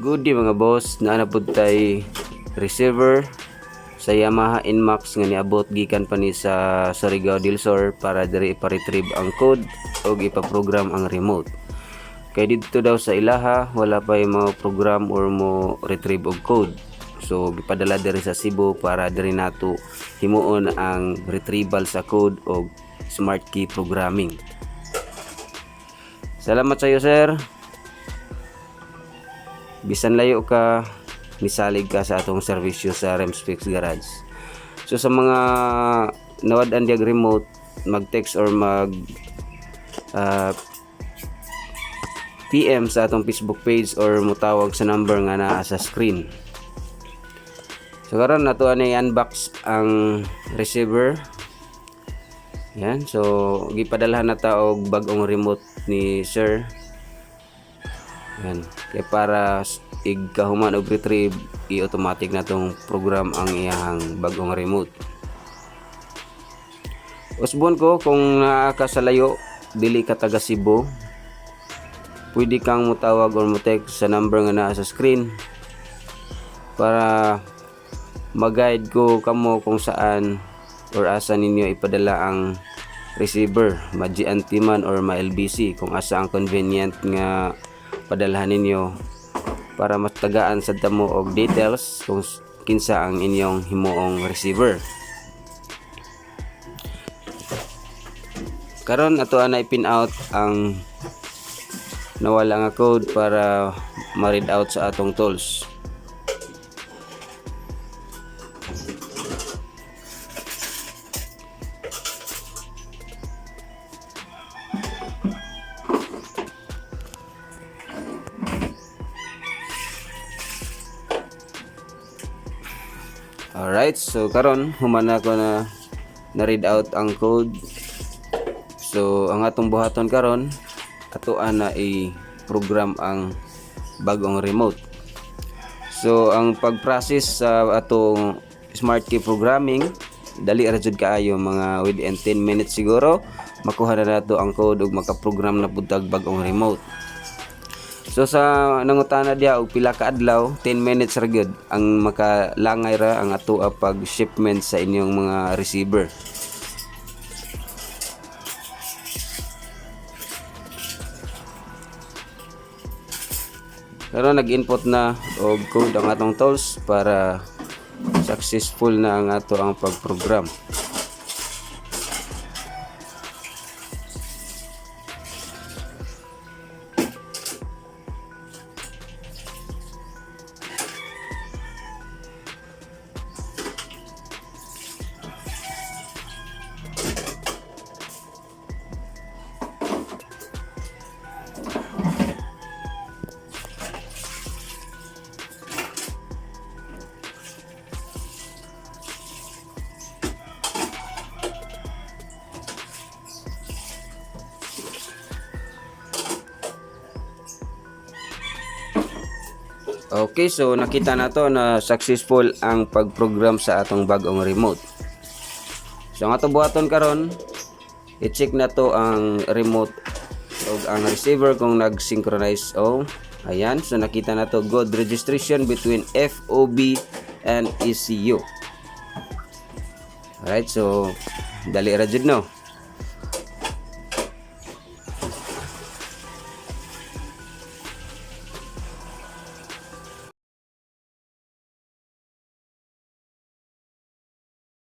Good day mga boss, naanapod tay receiver sa Yamaha NMAX nga niabot gikan pa ni sa Surigao del Sur para diri ipa-retrieve ang code o ipa-program ang remote. Kay dito daw sa ilaha wala pa mo program or mo retrieve og code. So gipadala diri sa Cebu para diri nato himuon ang retrieval sa code o smart key programming. Salamat sa iyo sir. Bisan layo ka, misalig ka sa atong serbisyo sa Remsfix Garage. So sa mga nawad-an diag remote, mag-text or mag PM sa atong Facebook page or mutawag sa number nga naa sa screen. So karon nato ani unbox ang receiver. Yan, so gipadalhan na ta og bag-ong remote ni sir. Yan, kaya para igkahuman og retrieve, i-automatic na tong program ang iyang bagong remote. Usbon ko kung naa ka sa layo, dili ka taga Cebu, pwede kang mutawag or mo-text sa number nga naa sa screen para mag-guide ko kamo kung saan or asa ninyo ipadala ang receiver, ma-GNT man or ma-LBC, kung asa ang convenient nga padalhan ninyo para mas tagaan sa damo og details kung kinsa ang inyong himuong receiver. Karon ato na i-pin out ang nawala nga code para ma-read out sa atong tools. Alright, so karon human ako na read out ang code. So ang atong buhaton karon atoan na i-program ang bagong remote. So ang pag-process sa atong smart key programming dali ra jud kaayo, mga within 10 minutes siguro makuha na nato ang code ug makaprogram na pud tag bagong remote. So sa nangutana diha og pila ka adlaw, 10 minutes ra gyud ang makalangay ra ang ato pag shipment sa inyong mga receiver. Pero nag-input na og code ang atong tools para successful na ang ato ang pag-program. Okay, so nakita na to na successful ang pag-program sa atong bagong remote. So ang atong buhaton karon, i-check na to ang remote o ang receiver kung nag-synchronize o ayan. So nakita na to good registration between FOB and ECU. Alright, so dali ra jud no.